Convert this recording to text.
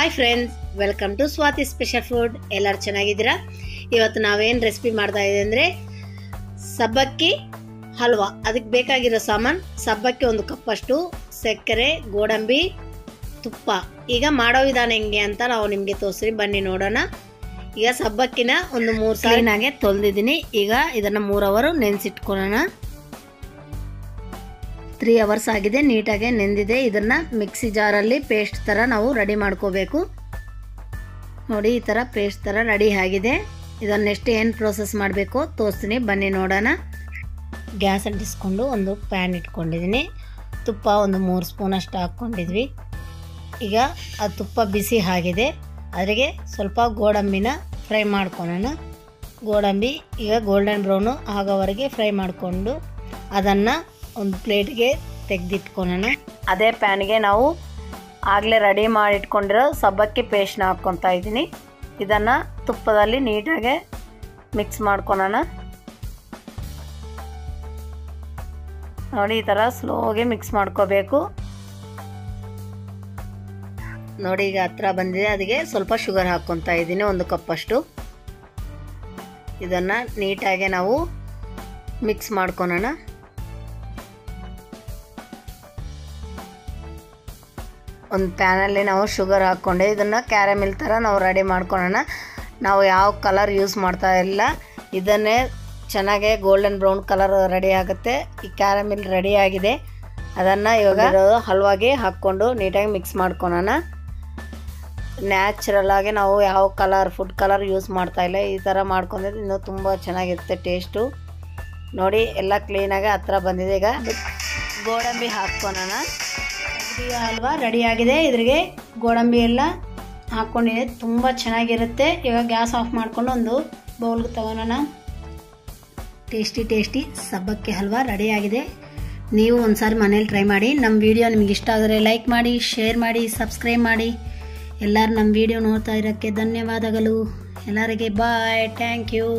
Hi friends, welcome to Swathi special food. ಎಲ್ಲರೂ ಚೆನ್ನಾಗಿದ್ದೀರಾ? ಇವತ್ತು ನಾವೇನು ರೆಸಿಪಿ ಮಾಡ್ತಾ ಇದ್ದೀವಿ ಅಂದರೆ ಸಬ್ಬಕ್ಕಿ ಹಲ್ವಾ. ಅದಕ್ಕೆ ಬೇಕಾಗಿರೋ ಸಾಮಾನು ಸಬ್ಬಕ್ಕಿ 1 ಕಪ್ಪಷ್ಟು, ಸಕ್ಕರೆ, ಗೋಡಂಬಿ, ತುಪ್ಪ. ಈಗ ಮಾಡೋ ವಿಧಾನ ಹೆಂಗೆ ಅಂತ ನಾವು ನಿಮಗೆ ತೋರಿಸ್ರಿ, ಬನ್ನಿ ನೋಡೋಣ. ಈಗ ಸಬ್ಬಕ್ಕಿನ ಒಂದು 3 ಕ್ಲೀನಾಗೆ ತೊಳೆದಿದ್ದೀನಿ. ಈಗ ಇದನ್ನು 3 ಅವರ್ ನೆನೆಸಿಟ್ಕೊಳ್ಳೋಣ. 3 ಅವರ್ಸ್ ಆಗಿದೆ, ನೀಟಾಗಿ ನೆಂದಿದೆ. ಇದನ್ನು ಮಿಕ್ಸಿ ಜಾರಲ್ಲಿ ಪೇಸ್ಟ್ ಥರ ನಾವು ರೆಡಿ ಮಾಡ್ಕೋಬೇಕು. ನೋಡಿ, ಈ ಥರ ಪೇಸ್ಟ್ ಥರ ರೆಡಿ ಆಗಿದೆ. ಇದನ್ನು ನೆಕ್ಸ್ಟ್ ಏನು ಪ್ರೋಸೆಸ್ ಮಾಡಬೇಕು ತೋರಿಸ್ತೀನಿ, ಬನ್ನಿ ನೋಡೋಣ. ಗ್ಯಾಸ್ ಅಂಟಿಸ್ಕೊಂಡು ಒಂದು ಪ್ಯಾನ್ ಇಟ್ಕೊಂಡಿದ್ದೀನಿ. ತುಪ್ಪ ಒಂದು 3 ಸ್ಪೂನಷ್ಟು ಹಾಕ್ಕೊಂಡಿದ್ವಿ. ಈಗ ಆ ತುಪ್ಪ ಬಿಸಿ ಆಗಿದೆ, ಅದರಿಗೆ ಸ್ವಲ್ಪ ಗೋಡಂಬಿನ ಫ್ರೈ ಮಾಡ್ಕೊಳ್ಳೋಣ. ಗೋಡಂಬಿ ಈಗ ಗೋಲ್ಡನ್ ಬ್ರೌನು ಆಗೋವರೆಗೆ ಫ್ರೈ ಮಾಡಿಕೊಂಡು ಅದನ್ನು ಒಂದು ಪ್ಲೇಟ್ಗೆ ತೆಗೆದಿಟ್ಕೊಳ್ಳೋಣ. ಅದೇ ಪ್ಯಾನ್ಗೆ ನಾವು ಆಗಲೇ ರೆಡಿ ಮಾಡಿಟ್ಕೊಂಡಿರೋ ಸಬ್ಬಕ್ಕಿ ಪೇಸ್ಟ್ನ ಹಾಕ್ಕೊತಾ ಇದ್ದೀನಿ. ಇದನ್ನು ತುಪ್ಪದಲ್ಲಿ ನೀಟಾಗಿ ಮಿಕ್ಸ್ ಮಾಡ್ಕೊಳ್ಳೋಣ. ನೋಡಿ, ಈ ಥರ ಸ್ಲೋಗೆ ಮಿಕ್ಸ್ ಮಾಡ್ಕೋಬೇಕು. ನೋಡಿ, ಈಗ ಹತ್ರ ಬಂದಿದೆ. ಅದಕ್ಕೆ ಸ್ವಲ್ಪ ಶುಗರ್ ಹಾಕ್ಕೊತಾ ಇದ್ದೀನಿ, 1 ಕಪ್ಪಷ್ಟು. ಇದನ್ನು ನೀಟಾಗಿ ನಾವು ಮಿಕ್ಸ್ ಮಾಡ್ಕೊಳ್ಳೋಣ. ಒಂದು ಪ್ಯಾನಲ್ಲಿ ನಾವು ಶುಗರ್ ಹಾಕ್ಕೊಂಡೆ ಇದನ್ನು ಕ್ಯಾರಮಿಲ್ ಥರ ನಾವು ರೆಡಿ ಮಾಡ್ಕೊಳ್ಳೋಣ. ನಾವು ಯಾವ ಕಲರ್ ಯೂಸ್ ಮಾಡ್ತಾ ಇಲ್ಲ, ಇದನ್ನೇ ಚೆನ್ನಾಗೆ ಗೋಲ್ಡನ್ ಬ್ರೌನ್ ಕಲರ್ ರೆಡಿ ಆಗುತ್ತೆ. ಈ ಕ್ಯಾರಮಿಲ್ ರೆಡಿ ಆಗಿದೆ. ಅದನ್ನು ಇವಾಗ ಹಲ್ವಾಗೆ ಹಾಕ್ಕೊಂಡು ನೀಟಾಗಿ ಮಿಕ್ಸ್ ಮಾಡ್ಕೊಳ್ಳೋಣ. ನ್ಯಾಚುರಲ್ ಆಗಿ ನಾವು ಯಾವ ಫುಡ್ ಕಲರ್ ಯೂಸ್ ಮಾಡ್ತಾ ಇಲ್ಲ. ಈ ಥರ ಮಾಡ್ಕೊಂಡಿದ್ರೆ ಇನ್ನೂ ತುಂಬ ಚೆನ್ನಾಗಿರುತ್ತೆ ಟೇಸ್ಟು. ನೋಡಿ, ಎಲ್ಲ ಕ್ಲೀನಾಗಿ ಹತ್ರ ಬಂದಿದೆ. ಈಗ ಗೋಡಂಬಿ ಹಾಕ್ಕೊಳ್ಳೋಣ. ಹಲ್ವಾ ರೆಡಿ ಆಗಿದೆ. ಇದ್ರಿಗೆ ಗೋಡಂಬಿ ಎಲ್ಲ ಹಾಕ್ಕೊಂಡಿದೆ, ತುಂಬ ಚೆನ್ನಾಗಿರುತ್ತೆ. ಇವಾಗ ಗ್ಯಾಸ್ ಆಫ್ ಮಾಡಿಕೊಂಡು ಒಂದು ಬೌಲ್ಗೆ ತಗೊಳ್ಳೋಣ. ಟೇಸ್ಟಿ ಸಬ್ಬಕ್ಕಿ ಹಲ್ವಾ ರೆಡಿ ಆಗಿದೆ. ನೀವು ಒಂದ್ಸಾರಿ ಮನೇಲಿ ಟ್ರೈ ಮಾಡಿ. ನಮ್ಮ ವಿಡಿಯೋ ನಿಮ್ಗೆ ಇಷ್ಟ ಆದರೆ ಲೈಕ್ ಮಾಡಿ, ಶೇರ್ ಮಾಡಿ, ಸಬ್ಸ್ಕ್ರೈಬ್ ಮಾಡಿ. ಎಲ್ಲರೂ ನಮ್ಮ ವಿಡಿಯೋ ನೋಡ್ತಾ ಇರೋಕ್ಕೆ ಧನ್ಯವಾದಗಳು. ಎಲ್ಲರಿಗೆ ಬಾಯ್, ಥ್ಯಾಂಕ್ ಯು.